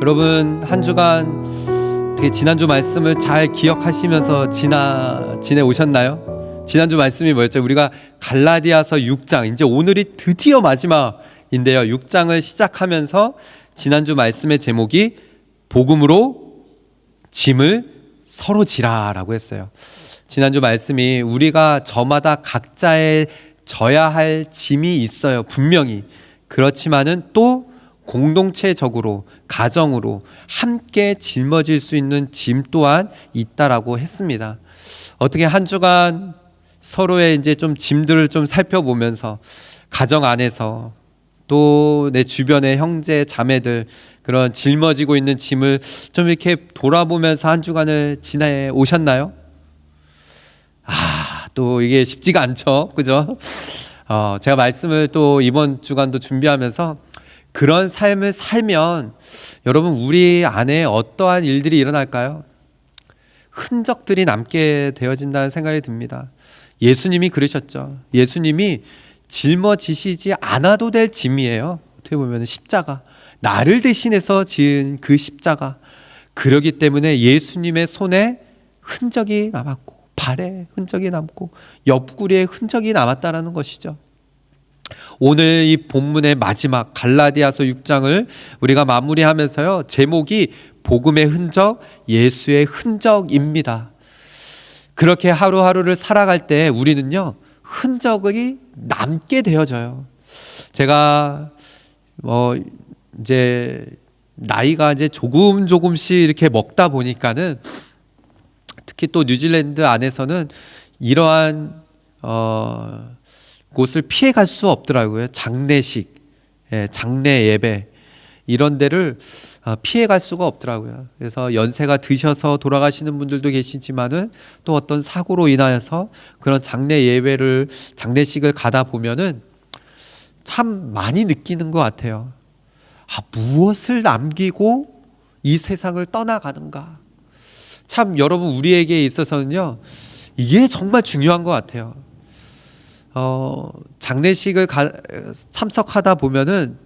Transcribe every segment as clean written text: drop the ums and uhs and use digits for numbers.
여러분 한 주간 어떻게 지난주 말씀을 잘 기억하시면서 지내오셨나요? 지난주 말씀이 뭐였죠? 우리가 갈라디아서 6장, 이제 오늘이 드디어 마지막인데요. 6장을 시작하면서 지난주 말씀의 제목이 복음으로 짐을 서로 지라라고 했어요. 지난주 말씀이 우리가 저마다 각자의 져야 할 짐이 있어요. 분명히. 그렇지만은 또 공동체적으로, 가정으로 함께 짊어질 수 있는 짐 또한 있다라고 했습니다. 어떻게 한 주간 서로의 이제 좀 짐들을 좀 살펴보면서 가정 안에서 또 내 주변의 형제 자매들 그런 짊어지고 있는 짐을 좀 이렇게 돌아보면서 한 주간을 지내 오셨나요? 또 이게 쉽지가 않죠, 그죠? 제가 말씀을 또 이번 주간도 준비하면서 그런 삶을 살면 여러분 우리 안에 어떠한 일들이 일어날까요? 흔적들이 남게 되어진다는 생각이 듭니다. 예수님이 그러셨죠. 예수님이 짊어지시지 않아도 될 짐이에요. 어떻게 보면 십자가, 나를 대신해서 지은 그 십자가. 그러기 때문에 예수님의 손에 흔적이 남았고 발에 흔적이 남고 옆구리에 흔적이 남았다라는 것이죠. 오늘 이 본문의 마지막 갈라디아서 6장을 우리가 마무리하면서요, 제목이 복음의 흔적, 예수의 흔적입니다. 그렇게 하루하루를 살아갈 때 우리는요, 흔적이 남게 되어져요. 제가 이제 나이가 이제 조금씩 이렇게 먹다 보니까는 특히 또 뉴질랜드 안에서는 이러한 곳을 피해갈 수 없더라고요. 장례식, 장례 예배 이런 데를 피해갈 수가 없더라고요. 그래서 연세가 드셔서 돌아가시는 분들도 계시지만은 또 어떤 사고로 인하여서 그런 장례 예배를, 장례식을 가다 보면은 참 많이 느끼는 것 같아요. 무엇을 남기고 이 세상을 떠나가는가. 참 여러분 우리에게 있어서는요, 이게 정말 중요한 것 같아요. 장례식을 참석하다 보면은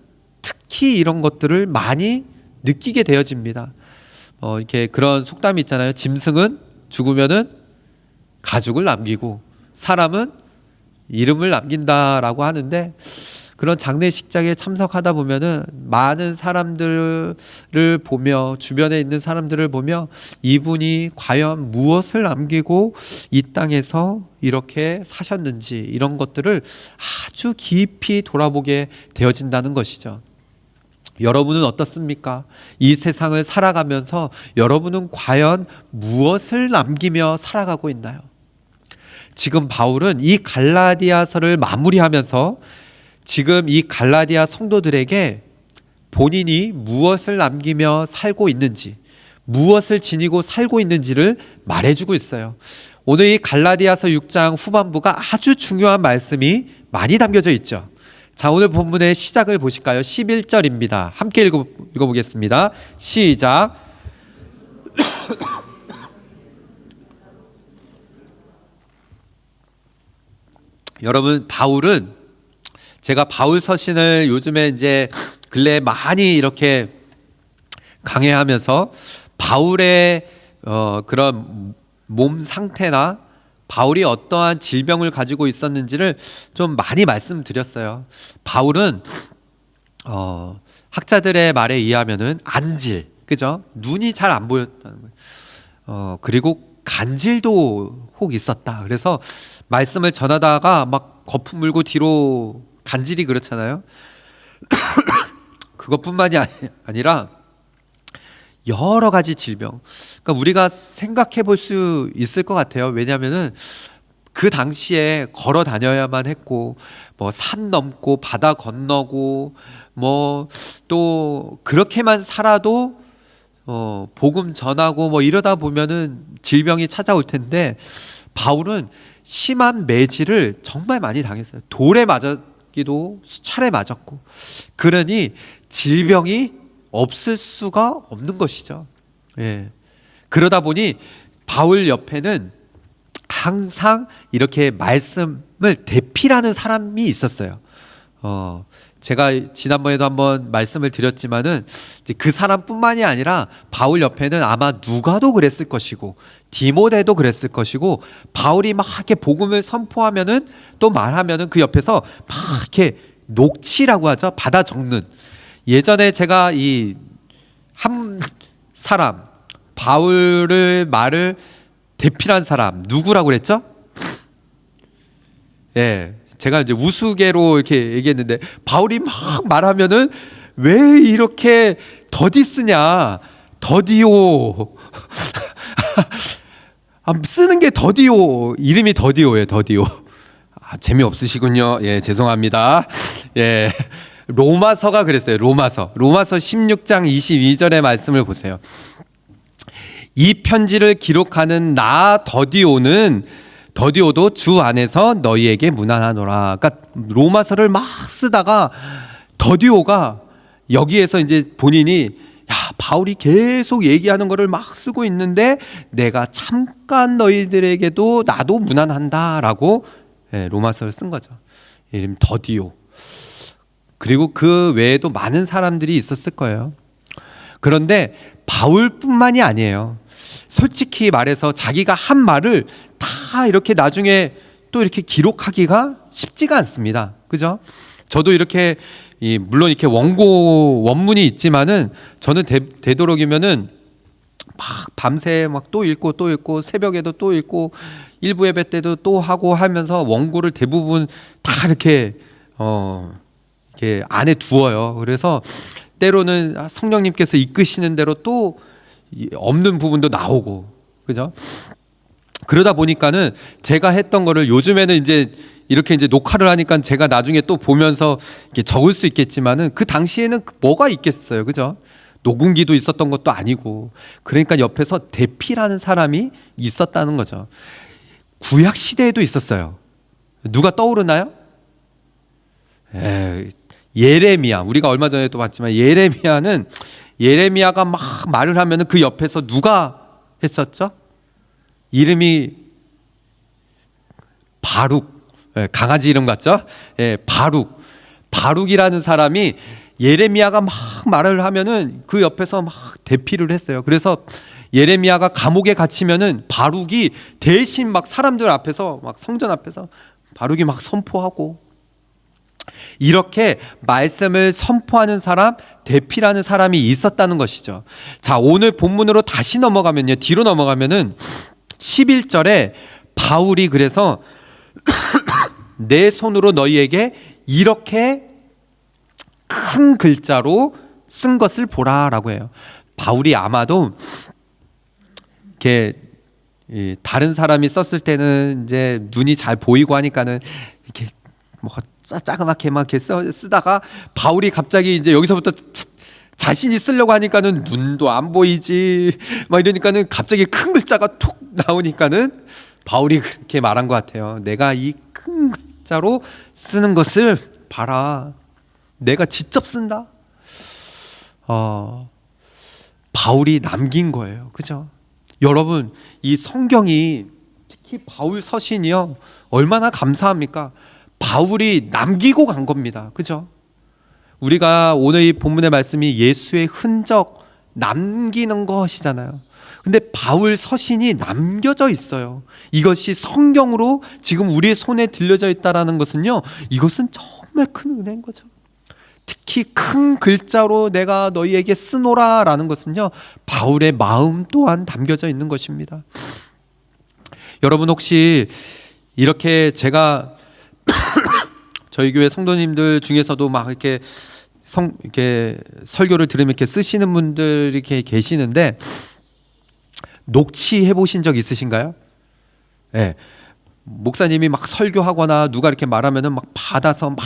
특히 이런 것들을 많이 느끼게 되어집니다. 이렇게 그런 속담이 있잖아요. 짐승은 죽으면은 가죽을 남기고 사람은 이름을 남긴다라고 하는데, 그런 장례식장에 참석하다 보면은 많은 사람들을 보며, 주변에 있는 사람들을 보며 이분이 과연 무엇을 남기고 이 땅에서 이렇게 사셨는지 이런 것들을 아주 깊이 돌아보게 되어진다는 것이죠. 여러분은 어떻습니까? 이 세상을 살아가면서 여러분은 과연 무엇을 남기며 살아가고 있나요? 지금 바울은 이 갈라디아서를 마무리하면서 지금 이 갈라디아 성도들에게 본인이 무엇을 남기며 살고 있는지, 무엇을 지니고 살고 있는지를 말해주고 있어요. 오늘 이 갈라디아서 6장 후반부가 아주 중요한 말씀이 많이 담겨져 있죠. 자, 오늘 본문의 시작을 보실까요? 11절입니다. 함께 읽어보겠습니다. 시작. 여러분, 바울은, 제가 바울 서신을 요즘에 이제 근래에 많이 이렇게 강해하면서 바울의 그런 몸 상태나 바울이 어떠한 질병을 가지고 있었는지를 좀 많이 말씀드렸어요. 바울은 학자들의 말에 의하면은 안질, 그죠? 눈이 잘 안 보였다는 거예요. 그리고 간질도 혹 있었다. 그래서 말씀을 전하다가 막 거품 물고 뒤로 간질이 그렇잖아요. 그것뿐만이 아니라 여러 가지 질병. 그러니까 우리가 생각해 볼 수 있을 것 같아요. 왜냐하면은 그 당시에 걸어 다녀야만 했고, 뭐 산 넘고 바다 건너고, 뭐 또 그렇게만 살아도 복음 전하고 뭐 이러다 보면은 질병이 찾아올 텐데, 바울은 심한 매질을 정말 많이 당했어요. 돌에 맞기도 수차례 맞았고, 그러니 질병이 없을 수가 없는 것이죠. 예. 그러다 보니 바울 옆에는 항상 이렇게 말씀을 대필하는 사람이 있었어요. 제가 지난번에도 한번 말씀을 드렸지만은 이제 그 사람뿐만이 아니라 바울 옆에는 아마 누가도 그랬을 것이고 디모데도 그랬을 것이고 바울이 막 이렇게 복음을 선포하면은 또 말하면은 그 옆에서 막 이렇게 녹취라고 하죠. 받아 적는. 예전에 제가 이 한 사람 바울을 말을 대필한 사람 누구라고 그랬죠? 예. 제가 이제 우스개로 이렇게 얘기했는데 바울이 막 말하면은 왜 이렇게 더디 쓰냐? 더디오. 쓰는 게 더디오. 이름이 더디오예요. 더디오. 재미없으시군요. 예, 죄송합니다. 예. 로마서가 그랬어요. 로마서 16장 22절의 말씀을 보세요. 이 편지를 기록하는 나 더디오도 주 안에서 너희에게 무난하노라. 그러니까 로마서를 막 쓰다가 더디오가 여기에서 이제 본인이 바울이 계속 얘기하는 거를 막 쓰고 있는데 내가 잠깐 너희들에게도 나도 무난한다라고 로마서를 쓴 거죠. 이름 더디오. 그리고 그 외에도 많은 사람들이 있었을 거예요. 그런데 바울뿐만이 아니에요. 솔직히 말해서 자기가 한 말을 다 이렇게 나중에 또 이렇게 기록하기가 쉽지가 않습니다. 그죠? 저도 이렇게 물론 이렇게 원문이 있지만은 저는 되도록이면은 막 밤새 막 또 읽고 새벽에도 또 읽고 일부 예배 때도 또 하고 하면서 원고를 대부분 다 이렇게 이렇게 안에 두어요. 그래서 때로는 성령님께서 이끄시는 대로 또 없는 부분도 나오고, 그죠? 그러다 보니까는 제가 했던 거를 요즘에는 이제 이렇게 이제 녹화를 하니까 제가 나중에 또 보면서 이렇게 적을 수 있겠지만은 그 당시에는 뭐가 있겠어요, 그죠? 녹음기도 있었던 것도 아니고, 그러니까 옆에서 대피라는 사람이 있었다는 거죠. 구약 시대에도 있었어요. 누가 떠오르나요? 예레미야. 우리가 얼마 전에 또 봤지만 예레미야가 막 말을 하면은 그 옆에서 누가 했었죠? 이름이 바룩. 강아지 이름 같죠? 바룩이라는 사람이 예레미야가 막 말을 하면은 그 옆에서 막 대피를 했어요. 그래서 예레미야가 감옥에 갇히면은 바룩이 대신 막 사람들 앞에서 막 성전 앞에서 바룩이 막 선포하고, 이렇게 말씀을 선포하는 사람, 대피라는 사람이 있었다는 것이죠. 자, 오늘 본문으로 다시 넘어가면요. 뒤로 넘어가면은 11절에 바울이 그래서 내 손으로 너희에게 이렇게 큰 글자로 쓴 것을 보라라고 해요. 바울이 아마도 이렇게 다른 사람이 썼을 때는 이제 눈이 잘 보이고 하니까는 이렇게 뭐 짜그맣게 막 이렇게 쓰다가 바울이 갑자기 이제 여기서부터 자신이 쓰려고 하니까는 눈도 안 보이지 막 이러니까는 갑자기 큰 글자가 툭 나오니까는 바울이 그렇게 말한 것 같아요. 내가 이 큰 글자로 쓰는 것을 봐라. 내가 직접 쓴다. 바울이 남긴 거예요. 그죠? 여러분, 이 성경이 특히 바울 서신이요, 얼마나 감사합니까? 바울이 남기고 간 겁니다. 그죠? 우리가 오늘 이 본문의 말씀이 예수의 흔적 남기는 것이잖아요. 근데 바울 서신이 남겨져 있어요. 이것이 성경으로 지금 우리의 손에 들려져 있다라는 것은요, 이것은 정말 큰 은혜인 거죠. 특히 큰 글자로 내가 너희에게 쓰노라라는 것은요, 바울의 마음 또한 담겨져 있는 것입니다. 여러분, 혹시 이렇게 제가 저희 교회 성도님들 중에서도 막 이렇게 설교를 들으면 이렇게 쓰시는 분들이 이렇게 계시는데, 녹취해 보신 적 있으신가요? 네. 목사님이 막 설교하거나 누가 이렇게 말하면은 막 받아서 막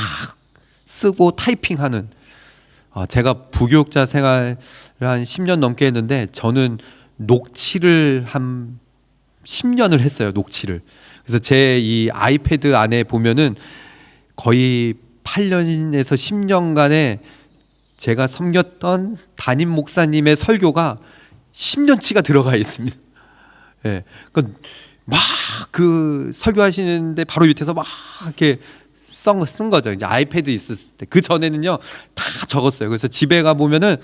쓰고 타이핑하는. 제가 부교육자 생활을 한 10년 넘게 했는데 저는 녹취를 한 10년을 했어요. 녹취를. 그래서 제 이 아이패드 안에 보면은 거의 8년에서 10년간의 제가 섬겼던 담임 목사님의 설교가 10년치가 들어가 있습니다. 그러니까 막 그 설교하시는데 바로 밑에서 막 이렇게 쓴 거죠. 이제 아이패드 있었을 때. 그 전에는요 다 적었어요. 그래서 집에 가 보면은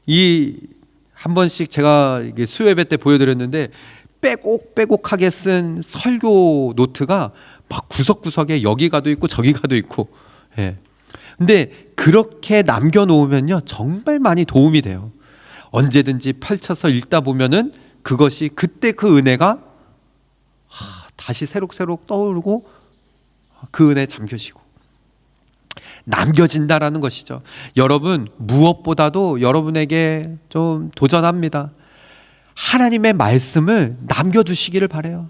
이 한 번씩 제가 이게 수요예배 때 보여드렸는데 빼곡빼곡하게 쓴 설교 노트가 막 구석구석에 여기가도 있고 저기가도 있고. 예. 근데 그렇게 남겨놓으면요 정말 많이 도움이 돼요. 언제든지 펼쳐서 읽다 보면은 그것이 그때 그 은혜가 다시 새록새록 떠오르고 그 은혜에 잠겨지고 남겨진다라는 것이죠. 여러분 무엇보다도 여러분에게 좀 도전합니다. 하나님의 말씀을 남겨두시기를 바라요.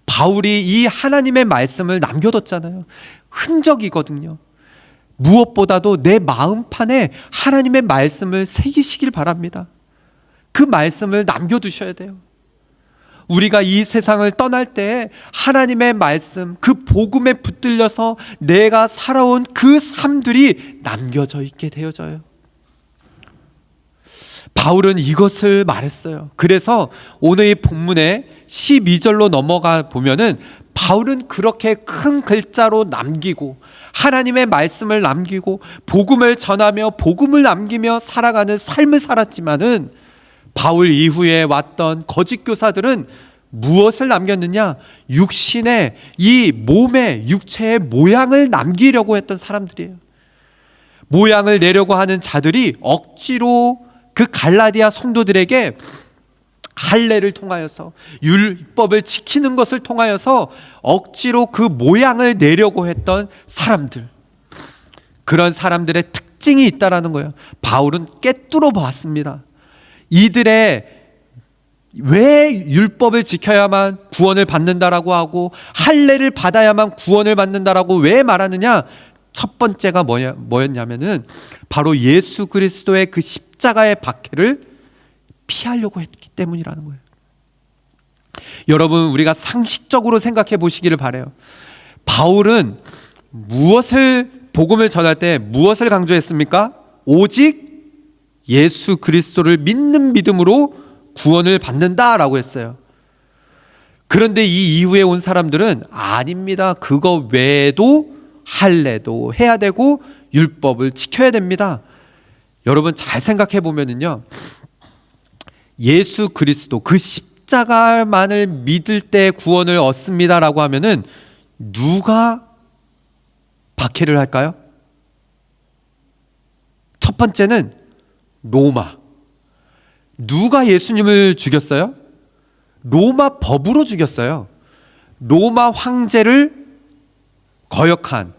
바울이 이 하나님의 말씀을 남겨뒀잖아요. 흔적이거든요. 무엇보다도 내 마음판에 하나님의 말씀을 새기시길 바랍니다. 그 말씀을 남겨두셔야 돼요. 우리가 이 세상을 떠날 때 하나님의 말씀, 그 복음에 붙들려서 내가 살아온 그 삶들이 남겨져 있게 되어져요. 바울은 이것을 말했어요. 그래서 오늘 이 본문의 12절로 넘어가 보면은 바울은 그렇게 큰 글자로 남기고 하나님의 말씀을 남기고 복음을 전하며 복음을 남기며 살아가는 삶을 살았지만은 바울 이후에 왔던 거짓 교사들은 무엇을 남겼느냐? 육신의 이 몸의 육체의 모양을 남기려고 했던 사람들이에요. 모양을 내려고 하는 자들이 억지로 그 갈라디아 성도들에게 할례를 통하여서 율법을 지키는 것을 통하여서 억지로 그 모양을 내려고 했던 사람들, 그런 사람들의 특징이 있다라는 거예요. 바울은 꿰뚫어 보았습니다. 이들의 왜 율법을 지켜야만 구원을 받는다라고 하고 할례를 받아야만 구원을 받는다라고 왜 말하느냐? 첫 번째가 뭐였냐면은 바로 예수 그리스도의 그 십자가의 박해를 피하려고 했기 때문이라는 거예요. 여러분, 우리가 상식적으로 생각해 보시기를 바라요. 바울은 무엇을 복음을 전할 때 무엇을 강조했습니까? 오직 예수 그리스도를 믿는 믿음으로 구원을 받는다라고 했어요. 그런데 이 이후에 온 사람들은 아닙니다. 그거 외에도 할례도 해야 되고 율법을 지켜야 됩니다. 여러분 잘 생각해 보면은요, 예수 그리스도 그 십자가만을 믿을 때 구원을 얻습니다라고 하면은 누가 박해를 할까요? 첫 번째는 로마. 누가 예수님을 죽였어요? 로마 법으로 죽였어요. 로마 황제를 거역한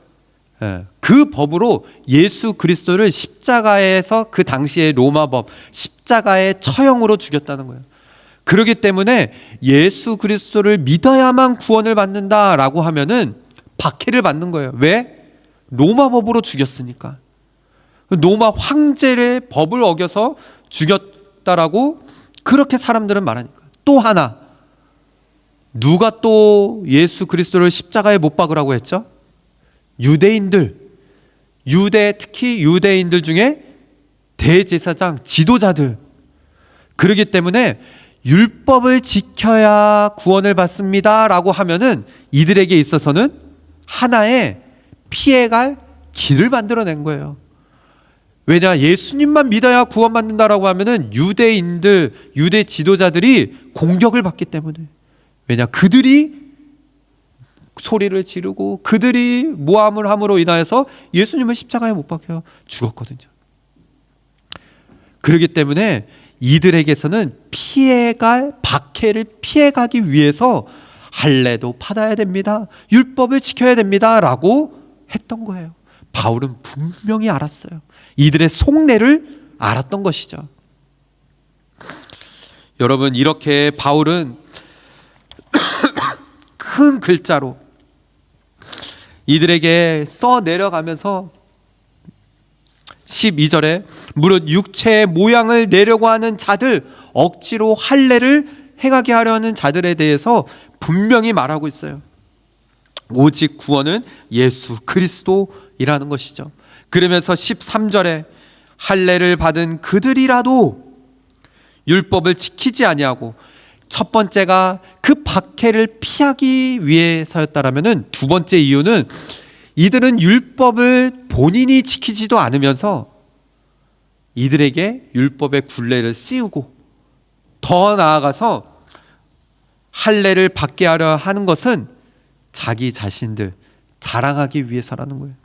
그 법으로 예수 그리스도를 십자가에서 그 당시의 로마 법 십자가의 처형으로 죽였다는 거예요. 그렇기 때문에 예수 그리스도를 믿어야만 구원을 받는다라고 하면은 박해를 받는 거예요. 왜? 로마 법으로 죽였으니까. 로마 황제의 법을 어겨서 죽였다라고 그렇게 사람들은 말하니까. 또 하나, 누가 또 예수 그리스도를 십자가에 못 박으라고 했죠? 유대인들, 특히 유대인들 중에 대제사장, 지도자들. 그렇기 때문에 율법을 지켜야 구원을 받습니다라고 하면은 이들에게 있어서는 하나의 피해갈 길을 만들어낸 거예요. 왜냐? 예수님만 믿어야 구원받는다라고 하면은 유대인들, 유대 지도자들이 공격을 받기 때문에. 왜냐? 그들이 소리를 지르고 그들이 모함을 함으로 인하여서 예수님을 십자가에 못 박혀 죽었거든요. 그렇기 때문에 이들에게서는 피해갈 박해를 피해가기 위해서 할례도 받아야 됩니다. 율법을 지켜야 됩니다라고 했던 거예요. 바울은 분명히 알았어요. 이들의 속내를 알았던 것이죠. 여러분, 이렇게 바울은 큰 글자로 이들에게 써 내려가면서 12절에 무릇 육체의 모양을 내려고 하는 자들, 억지로 할례를 행하게 하려는 자들에 대해서 분명히 말하고 있어요. 오직 구원은 예수 그리스도이라는 것이죠. 그러면서 13절에 할례를 받은 그들이라도 율법을 지키지 아니하고, 첫 번째가 그 박해를 피하기 위해서였다라면은 두 번째 이유는 이들은 율법을 본인이 지키지도 않으면서 이들에게 율법의 굴레를 씌우고 더 나아가서 할례를 받게 하려 하는 것은 자기 자신들 자랑하기 위해서라는 거예요.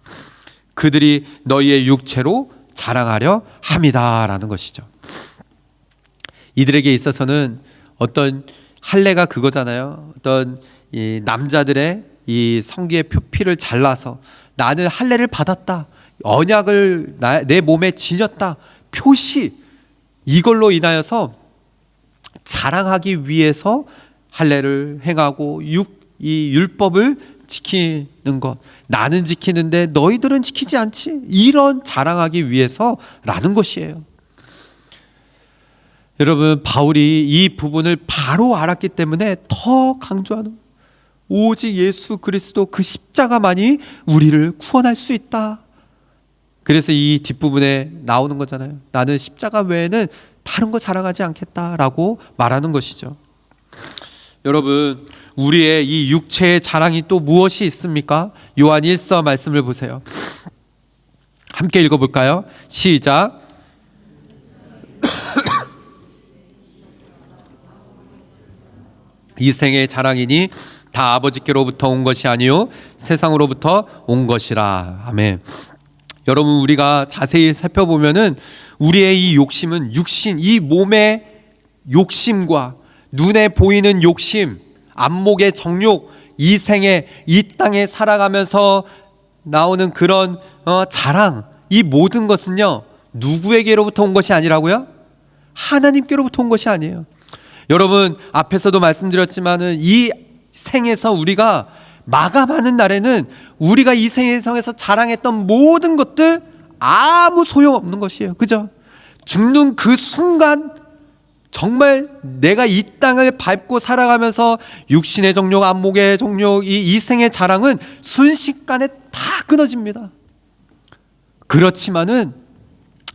그들이 너희의 육체로 자랑하려 함이다라는 것이죠. 이들에게 있어서는 어떤 할례가 그거잖아요. 어떤 이 남자들의 이 성기의 표피를 잘라서 나는 할례를 받았다, 언약을 내 몸에 지녔다, 표시, 이걸로 인하여서 자랑하기 위해서 할례를 행하고 이 율법을 지키는 것, 나는 지키는데 너희들은 지키지 않지, 이런 자랑하기 위해서라는 것이에요. 여러분, 바울이 이 부분을 바로 알았기 때문에 더 강조하는 거예요. 오직 예수 그리스도 그 십자가만이 우리를 구원할 수 있다. 그래서 이 뒷부분에 나오는 거잖아요. 나는 십자가 외에는 다른 거 자랑하지 않겠다라고 말하는 것이죠. 여러분, 우리의 이 육체의 자랑이 또 무엇이 있습니까? 요한 1서 말씀을 보세요. 함께 읽어볼까요? 시작. 이 생의 자랑이니 다 아버지께로부터 온 것이 아니요 세상으로부터 온 것이라. 아멘. 여러분, 우리가 자세히 살펴보면은 우리의 이 욕심은 육신, 이 몸의 욕심과 눈에 보이는 욕심, 안목의 정욕, 이 생에 이 땅에 살아가면서 나오는 그런 자랑, 이 모든 것은요 누구에게로부터 온 것이 아니라고요? 하나님께로부터 온 것이 아니에요. 여러분, 앞에서도 말씀드렸지만은 이 생에서 우리가 마감하는 날에는 우리가 이 생에서 자랑했던 모든 것들 아무 소용없는 것이에요. 그죠? 죽는 그 순간 정말 내가 이 땅을 밟고 살아가면서 육신의 정욕, 안목의 정욕, 이 생의 자랑은 순식간에 다 끊어집니다. 그렇지만은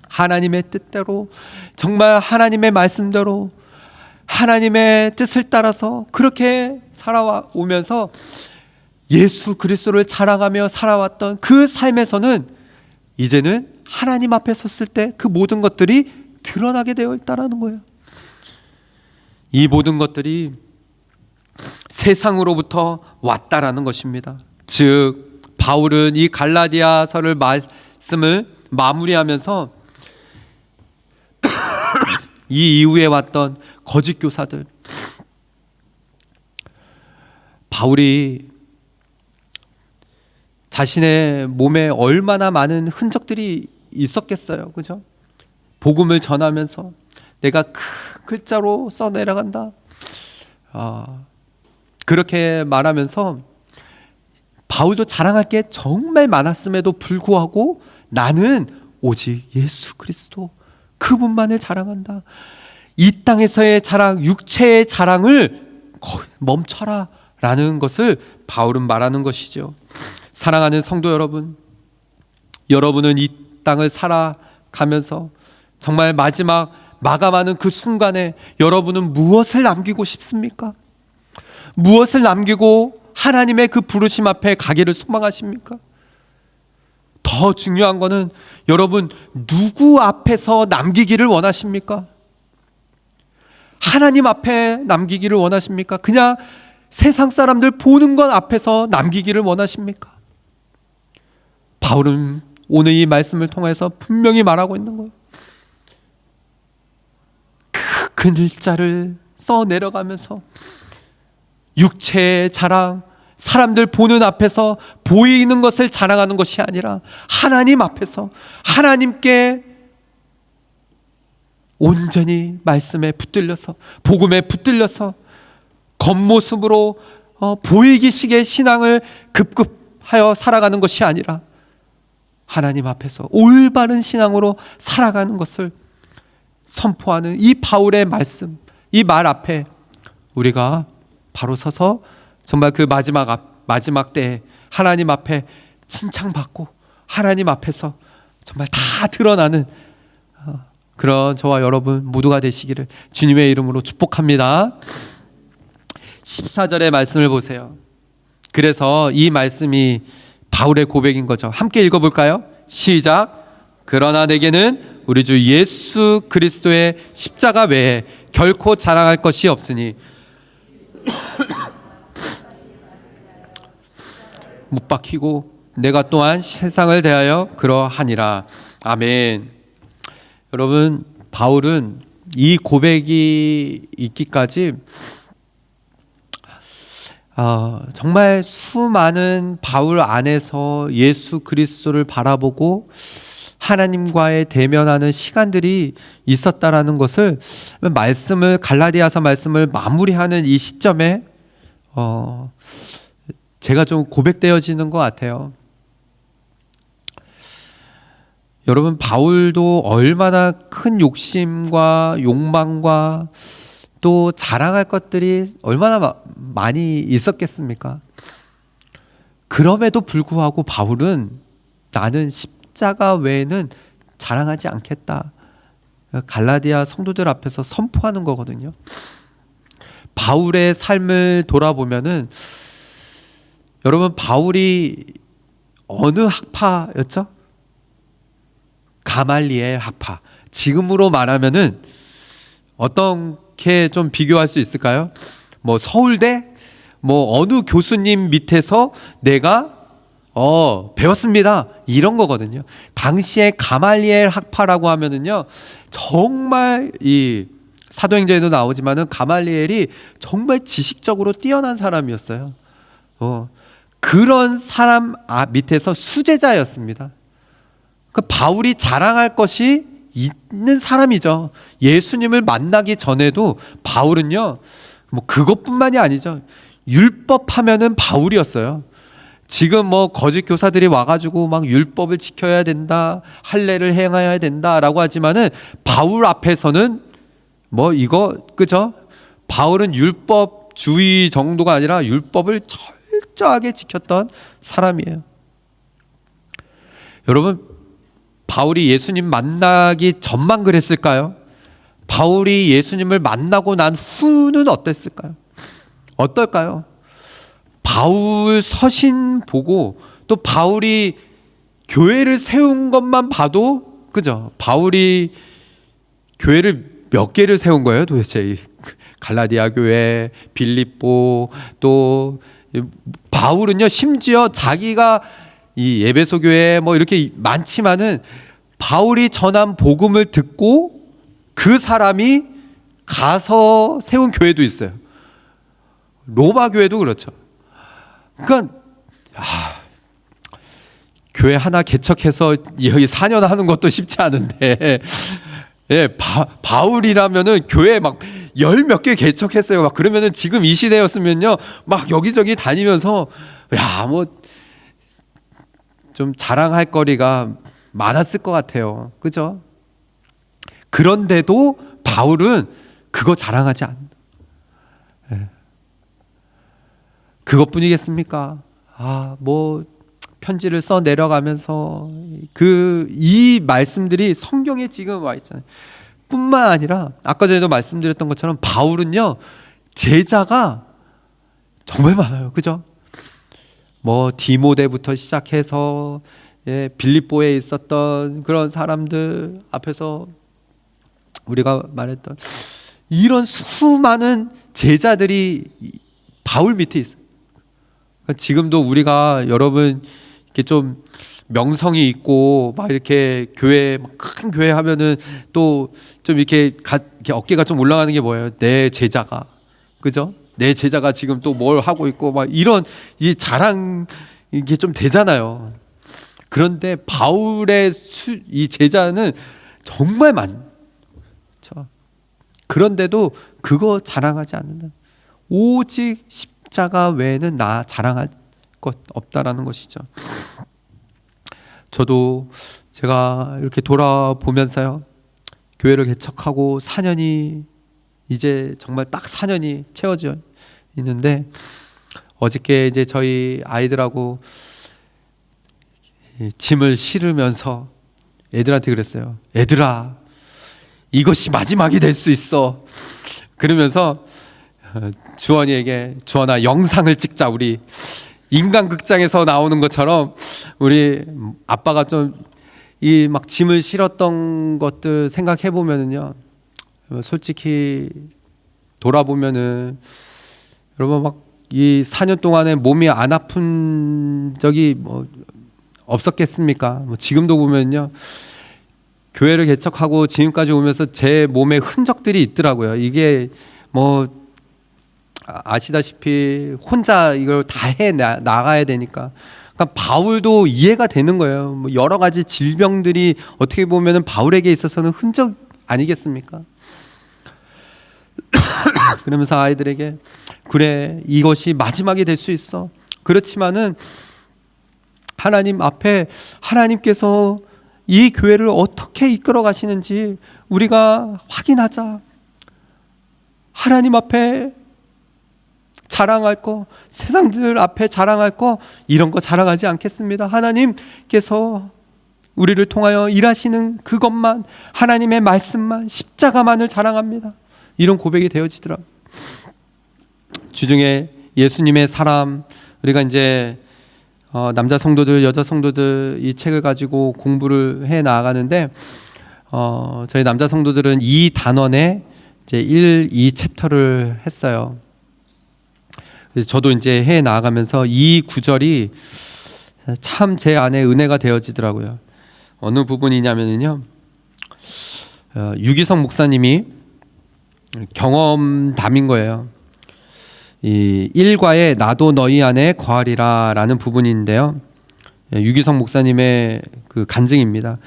하나님의 뜻대로, 정말 하나님의 말씀대로 하나님의 뜻을 따라서 그렇게 살아오면서 예수 그리스도를 자랑하며 살아왔던 그 삶에서는 이제는 하나님 앞에 섰을 때 그 모든 것들이 드러나게 되어 있다는 거예요. 이 모든 것들이 세상으로부터 왔다라는 것입니다. 즉 바울은 이 갈라디아서를 말씀을 마무리하면서 이 이후에 왔던 거짓 교사들, 바울이 자신의 몸에 얼마나 많은 흔적들이 있었겠어요. 그죠? 복음을 전하면서 내가 큰 글자로 써내려간다, 그렇게 말하면서 바울도 자랑할 게 정말 많았음에도 불구하고 나는 오직 예수 그리스도 그분만을 자랑한다, 이 땅에서의 자랑, 육체의 자랑을 멈춰라 라는 것을 바울은 말하는 것이죠. 사랑하는 성도 여러분, 여러분은 이 땅을 살아가면서 정말 마지막 마감하는 그 순간에 여러분은 무엇을 남기고 싶습니까? 무엇을 남기고 하나님의 그 부르심 앞에 가기를 소망하십니까? 더 중요한 거는 여러분 누구 앞에서 남기기를 원하십니까? 하나님 앞에 남기기를 원하십니까? 그냥 세상 사람들 보는 것 앞에서 남기기를 원하십니까? 바울은 오늘 이 말씀을 통해서 분명히 말하고 있는 거예요. 그 글자를 써 내려가면서 육체의 자랑, 사람들 보는 앞에서 보이는 것을 자랑하는 것이 아니라 하나님 앞에서 하나님께 온전히 말씀에 붙들려서, 복음에 붙들려서 겉모습으로 보이기식의 신앙을 급급하여 살아가는 것이 아니라 하나님 앞에서 올바른 신앙으로 살아가는 것을 선포하는 이 바울의 말씀, 이 말 앞에 우리가 바로 서서 정말 그 마지막 때에 하나님 앞에 칭찬받고 하나님 앞에서 정말 다 드러나는 그런 저와 여러분 모두가 되시기를 주님의 이름으로 축복합니다. 14절의 말씀을 보세요. 그래서 이 말씀이 바울의 고백인 거죠. 함께 읽어볼까요? 시작. 그러나 내게는 우리 주 예수 그리스도의 십자가 외에 결코 자랑할 것이 없으니 못 박히고 내가 또한 세상을 대하여 그러하니라. 아멘. 여러분, 바울은 이 고백이 있기까지 정말 수많은 바울 안에서 예수 그리스도를 바라보고 하나님과의 대면하는 시간들이 있었다라는 것을 갈라디아서 말씀을 마무리하는 이 시점에 제가 좀 고백되어지는 것 같아요. 여러분, 바울도 얼마나 큰 욕심과 욕망과 또 자랑할 것들이 얼마나 많이 있었겠습니까? 그럼에도 불구하고 바울은 나는 십자가 외에는 자랑하지 않겠다. 갈라디아 성도들 앞에서 선포하는 거거든요. 바울의 삶을 돌아보면은 여러분, 바울이 어느 학파였죠? 가말리엘 학파. 지금으로 말하면은 어떻게 좀 비교할 수 있을까요? 뭐 서울대 뭐 어느 교수님 밑에서 내가 배웠습니다. 이런 거거든요. 당시에 가말리엘 학파라고 하면은요, 정말 이 사도행전에도 나오지만은 가말리엘이 정말 지식적으로 뛰어난 사람이었어요. 그런 사람 밑에서 수제자였습니다. 그 바울이 자랑할 것이 있는 사람이죠. 예수님을 만나기 전에도 바울은요, 뭐 그것뿐만이 아니죠. 율법 하면은 바울이었어요. 지금 뭐 거짓 교사들이 와가지고 막 율법을 지켜야 된다, 할례를 행해야 된다라고 하지만은 바울 앞에서는 뭐 이거 그죠? 바울은 율법주의 정도가 아니라 율법을 철저하게 지켰던 사람이에요. 여러분, 바울이 예수님 만나기 전만 그랬을까요? 바울이 예수님을 만나고 난 후는 어땠을까요? 어떨까요? 바울 서신 보고 또 바울이 교회를 세운 것만 봐도 그죠? 바울이 교회를 몇 개를 세운 거예요 도대체? 갈라디아 교회, 빌립보, 또 바울은요 심지어 자기가 이 에베소 교회 뭐 이렇게 많지만은 바울이 전한 복음을 듣고 그 사람이 가서 세운 교회도 있어요. 로마 교회도 그렇죠. 그러니까 교회 하나 개척해서 여기 4년 하는 것도 쉽지 않은데 바울이라면은 교회 막 열 몇 개 개척했어요. 막 그러면은 지금 이 시대였으면요 막 여기저기 다니면서 뭐 좀 자랑할 거리가 많았을 것 같아요. 그죠? 그런데도 바울은 그거 자랑하지 않는다. 그것뿐이겠습니까? 뭐 편지를 써 내려가면서 이 말씀들이 성경에 지금 와 있잖아요. 뿐만 아니라 아까 전에도 말씀드렸던 것처럼 바울은요 제자가 정말 많아요. 그죠? 뭐 디모데부터 시작해서 빌립보에 있었던 그런 사람들 앞에서 우리가 말했던 이런 수많은 제자들이 바울 밑에 있어요. 지금도 우리가 여러분 이렇게 좀 명성이 있고 막 이렇게 교회 큰 교회 하면은 또 좀 이렇게 어깨가 좀 올라가는 게 뭐예요? 내 제자가 그죠? 내 제자가 지금 또 뭘 하고 있고 막 이런 이 자랑 이게 좀 되잖아요. 그런데 바울의 이 제자는 정말 많죠. 그런데도 그거 자랑하지 않는다. 오직 십자가 외에는 나 자랑할 것 없다라는 것이죠. 저도 제가 이렇게 돌아보면서요, 교회를 개척하고 4년이 이제 정말 딱 4년이 채워져 있는데 어저께 이제 저희 아이들하고 짐을 실으면서 애들한테 그랬어요. 애들아, 이것이 마지막이 될 수 있어. 그러면서 주원이에게 주원아 영상을 찍자 우리. 인간극장에서 나오는 것처럼 우리 아빠가 좀 이 막 짐을 실었던 것들 생각해 보면은요, 솔직히 돌아보면은 여러분 막 이 4년 동안에 몸이 안 아픈 적이 뭐 없었겠습니까? 뭐 지금도 보면요, 교회를 개척하고 지금까지 오면서 제 몸에 흔적들이 있더라고요. 이게 뭐 아시다시피 혼자 이걸 다 해 나가야 되니까. 그러니까 바울도 이해가 되는 거예요. 뭐 여러 가지 질병들이 어떻게 보면은 바울에게 있어서는 흔적 아니겠습니까? 그러면서 아이들에게 그래, 이것이 마지막이 될 수 있어. 그렇지만은 하나님 앞에 하나님께서 이 교회를 어떻게 이끌어 가시는지 우리가 확인하자. 하나님 앞에 자랑할 거, 세상들 앞에 자랑할 거, 이런 거 자랑하지 않겠습니다. 하나님께서 우리를 통하여 일하시는 그것만, 하나님의 말씀만, 십자가만을 자랑합니다. 이런 고백이 되어지더라고요. 주중에 예수님의 사람, 우리가 이제 남자 성도들, 여자 성도들 이 책을 가지고 공부를 해 나가는데, 저희 남자 성도들은 이 단원에 이제 1, 2 챕터를 했어요. 그래서 저도 이제 해 나가면서 이 구절이 참 제 안에 은혜가 되어지더라고요. 어느 부분이냐면요, 유기성 목사님이 경험담인 거예요. 이 1과에 나도 너희 안에 거하리라 라는 부분인데요, 유기성 목사님의 그 간증입니다.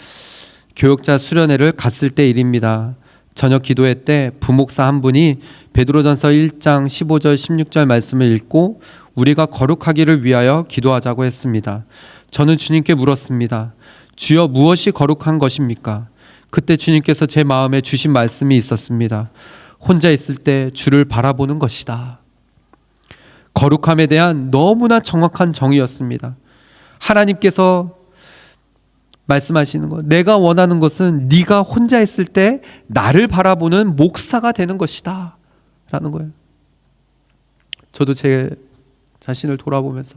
교역자 수련회를 갔을 때 일입니다. 저녁 기도회 때 부목사 한 분이 베드로전서 1장 15절 16절 말씀을 읽고 우리가 거룩하기를 위하여 기도하자고 했습니다. 저는 주님께 물었습니다. 주여, 무엇이 거룩한 것입니까? 그때 주님께서 제 마음에 주신 말씀이 있었습니다. 혼자 있을 때 주를 바라보는 것이다. 거룩함에 대한 너무나 정확한 정의였습니다. 하나님께서 말씀하시는 것, 내가 원하는 것은 네가 혼자 있을 때 나를 바라보는 목사가 되는 것이다 라는 거예요. 저도 제 자신을 돌아보면서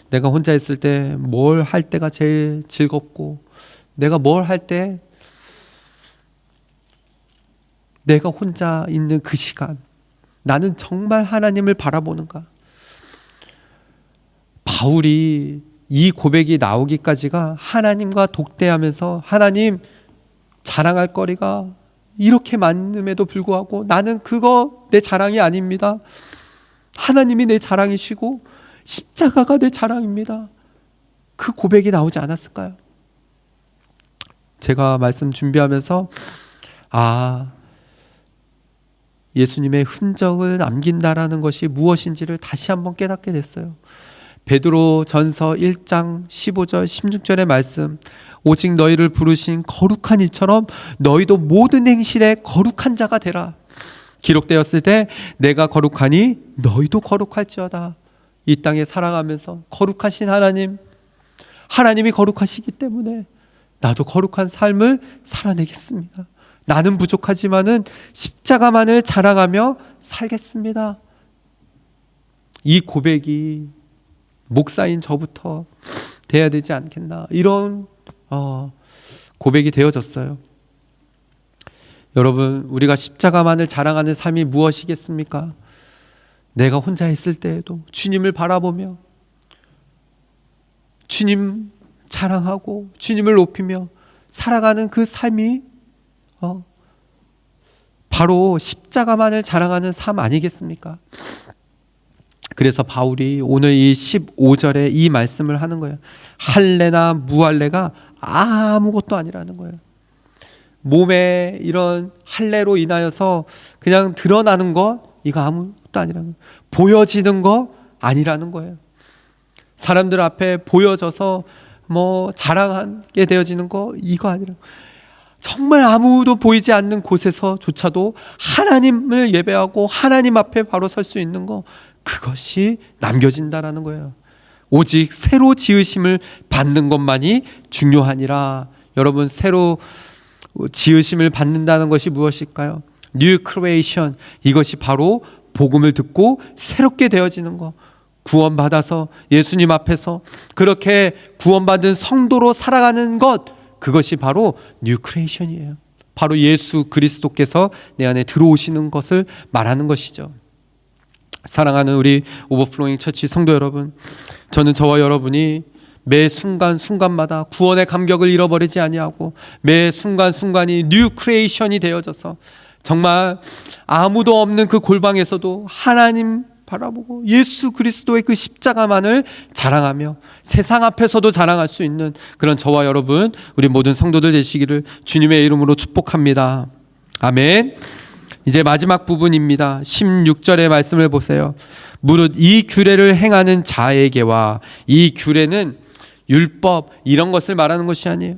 내가 혼자 있을 때 뭘 할 때가 제일 즐겁고, 내가 뭘 할 때 내가 혼자 있는 그 시간, 나는 정말 하나님을 바라보는가. 바울이 이 고백이 나오기까지가 하나님과 독대하면서 하나님 자랑할 거리가 이렇게 많음에도 불구하고 나는 그거 내 자랑이 아닙니다. 하나님이 내 자랑이시고 십자가가 내 자랑입니다. 그 고백이 나오지 않았을까요? 제가 말씀 준비하면서 예수님의 흔적을 남긴다라는 것이 무엇인지를 다시 한번 깨닫게 됐어요. 베드로 전서 1장 15절 16절의 말씀, 오직 너희를 부르신 거룩한 이처럼 너희도 모든 행실에 거룩한 자가 되라. 기록되었을 때 내가 거룩하니 너희도 거룩할지어다. 이 땅에 살아가면서 거룩하신 하나님이 거룩하시기 때문에 나도 거룩한 삶을 살아내겠습니다. 나는 부족하지만은 십자가만을 자랑하며 살겠습니다. 이 고백이 목사인 저부터 돼야 되지 않겠나, 이런 고백이 되어졌어요. 여러분, 우리가 십자가만을 자랑하는 삶이 무엇이겠습니까? 내가 혼자 있을 때에도 주님을 바라보며 주님 자랑하고 주님을 높이며 살아가는 그 삶이 바로 십자가만을 자랑하는 삶 아니겠습니까? 그래서 바울이 오늘 이 15절에 이 말씀을 하는 거예요. 할례나 무할례가 아무것도 아니라는 거예요. 몸에 이런 할례로 인하여서 그냥 드러나는 것, 이거 아무것도 아니라는 거예요. 보여지는 거 아니라는 거예요. 사람들 앞에 보여져서 뭐 자랑하게 되어지는 거, 이거 아니라, 정말 아무도 보이지 않는 곳에서조차도 하나님을 예배하고 하나님 앞에 바로 설 수 있는 거, 그것이 남겨진다라는 거예요. 오직 새로 지으심을 받는 것만이 중요하니라. 여러분, 새로 지으심을 받는다는 것이 무엇일까요? New Creation, 이것이 바로 복음을 듣고 새롭게 되어지는 것, 구원받아서 예수님 앞에서 그렇게 구원받은 성도로 살아가는 것, 그것이 바로 뉴 크리에이션이에요. 바로 예수 그리스도께서 내 안에 들어오시는 것을 말하는 것이죠. 사랑하는 우리 오버플로잉 처치 성도 여러분, 저는 저와 여러분이 매 순간순간마다 구원의 감격을 잃어버리지 아니하고 매 순간순간이 뉴 크리에이션이 되어져서 정말 아무도 없는 그 골방에서도 하나님 바라보고 예수 그리스도의 그 십자가만을 자랑하며 세상 앞에서도 자랑할 수 있는 그런 저와 여러분, 우리 모든 성도들 되시기를 주님의 이름으로 축복합니다. 아멘. 이제 마지막 부분입니다. 16절의 말씀을 보세요. 무릇 이 규례를 행하는 자에게와, 이 규례는 율법 이런 것을 말하는 것이 아니에요.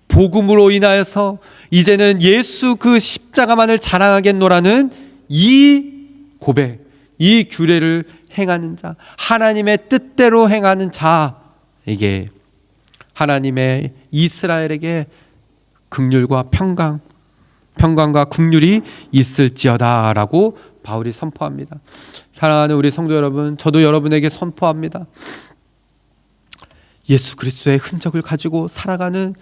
복음으로 인하여서 이제는 예수 그 십자가만을 자랑하겠노라는 이 고백, 이 규례를 행하는 자, 하나님의 뜻대로 행하는 자에게, 하나님의 이스라엘에게 긍휼과 평강과 긍휼이 있을지어다 라고 바울이 선포합니다. 사랑하는 우리 성도 여러분, 저도 여러분에게 선포합니다. 예수 그리스도의 흔적을 가지고 살아가는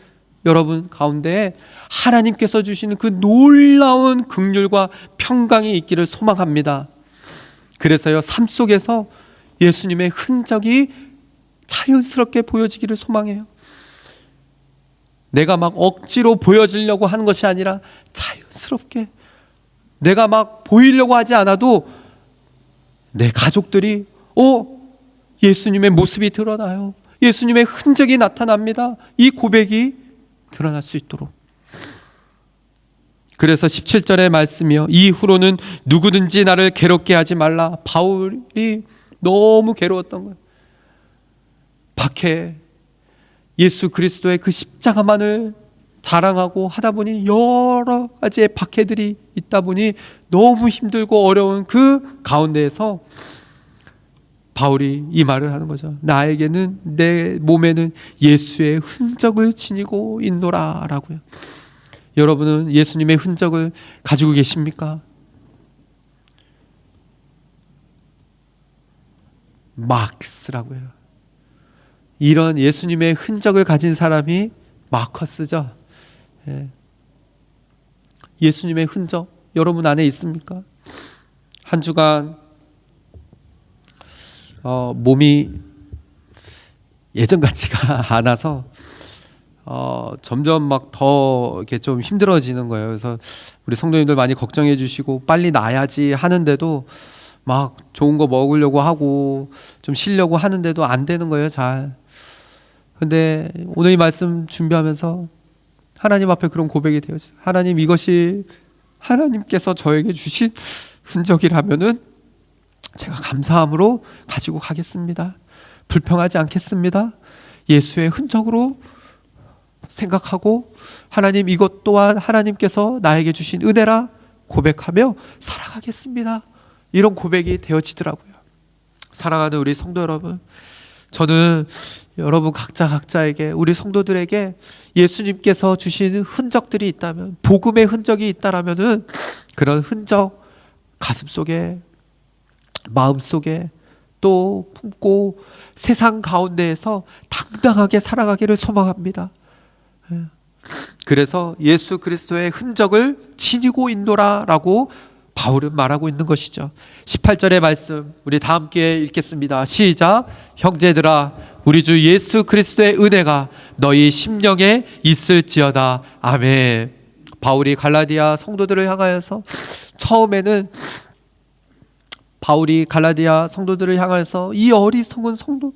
여러분 가운데 하나님께서 주시는 그 놀라운 긍휼과 평강이 있기를 소망합니다. 그래서요, 삶 속에서 예수님의 흔적이 자연스럽게 보여지기를 소망해요. 내가 막 억지로 보여지려고 하는 것이 아니라 자연스럽게, 내가 막 보이려고 하지 않아도 내 가족들이 예수님의 모습이 드러나요, 예수님의 흔적이 나타납니다, 이 고백이 드러날 수 있도록. 그래서 17절의 말씀이요, 이후로는 누구든지 나를 괴롭게 하지 말라. 바울이 너무 괴로웠던 거예요. 박해, 예수 그리스도의 그 십자가만을 자랑하고 하다 보니 여러 가지의 박해들이 있다 보니 너무 힘들고 어려운 그 가운데에서 바울이 이 말을 하는 거죠. 나에게는, 내 몸에는 예수의 흔적을 지니고 있노라 라고요. 여러분은 예수님의 흔적을 가지고 계십니까? 마크스라고요. 이런 예수님의 흔적을 가진 사람이 마커스죠. 예수님의 흔적 여러분 안에 있습니까? 한 주간 몸이 예전 같지가 않아서 점점 막 더 이렇게 좀 힘들어지는 거예요. 그래서 우리 성도님들 많이 걱정해 주시고 빨리 나야지 하는데도 막 좋은 거 먹으려고 하고 좀 쉬려고 하는데도 안 되는 거예요, 잘. 근데 오늘 이 말씀 준비하면서 하나님 앞에 그런 고백이 되어요. 하나님, 이것이 하나님께서 저에게 주신 흔적이라면은 제가 감사함으로 가지고 가겠습니다. 불평하지 않겠습니다. 예수의 흔적으로 생각하고, 하나님, 이것 또한 하나님께서 나에게 주신 은혜라 고백하며 살아가겠습니다. 이런 고백이 되어지더라고요. 사랑하는 우리 성도 여러분, 저는 여러분 각자에게, 우리 성도들에게 예수님께서 주신 흔적들이 있다면, 복음의 흔적이 있다라면은 그런 흔적 가슴속에, 마음속에 또 품고 세상 가운데에서 당당하게 살아가기를 소망합니다. 그래서 예수 그리스도의 흔적을 지니고 있노라 라고 바울은 말하고 있는 것이죠. 18절의 말씀 우리 다 함께 읽겠습니다. 시작. 형제들아, 우리 주 예수 그리스도의 은혜가 너희 심령에 있을지어다. 아멘. 바울이 갈라디아 성도들을 향하여서, 처음에는 바울이 갈라디아 성도들을 향해서 이 어리석은 성도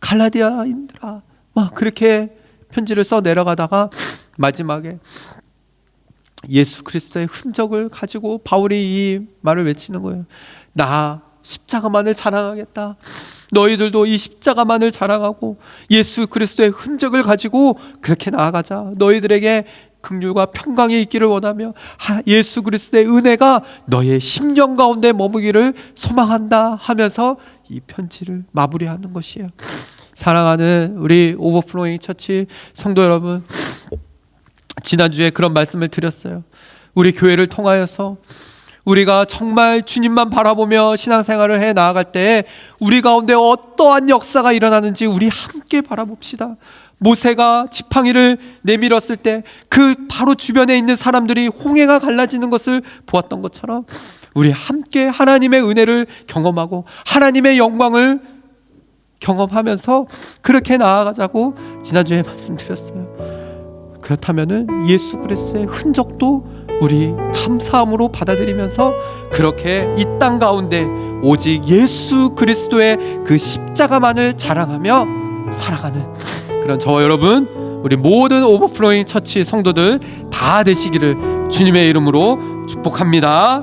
갈라디아인들아 막 그렇게 편지를 써 내려가다가 마지막에 예수 그리스도의 흔적을 가지고 바울이 이 말을 외치는 거예요. 나 십자가만을 자랑하겠다. 너희들도 이 십자가만을 자랑하고 예수 그리스도의 흔적을 가지고 그렇게 나아가자. 너희들에게 긍휼과 평강이 있기를 원하며 예수 그리스도의 은혜가 너의 심령 가운데 머무기를 소망한다 하면서 이 편지를 마무리하는 것이에요. 사랑하는 우리 오버플로잉 처치 성도 여러분, 지난주에 그런 말씀을 드렸어요. 우리 교회를 통하여서 우리가 정말 주님만 바라보며 신앙생활을 해 나아갈 때 우리 가운데 어떠한 역사가 일어나는지 우리 함께 바라봅시다. 모세가 지팡이를 내밀었을 때 그 바로 주변에 있는 사람들이 홍해가 갈라지는 것을 보았던 것처럼 우리 함께 하나님의 은혜를 경험하고 하나님의 영광을 경험하면서 그렇게 나아가자고 지난주에 말씀드렸어요. 그렇다면은 예수 그리스도의 흔적도 우리 감사함으로 받아들이면서 그렇게 이 땅 가운데 오직 예수 그리스도의 그 십자가만을 자랑하며 살아가는 그런 저와 여러분, 우리 모든 오버플로잉 처치 성도들 다 되시기를 주님의 이름으로 축복합니다.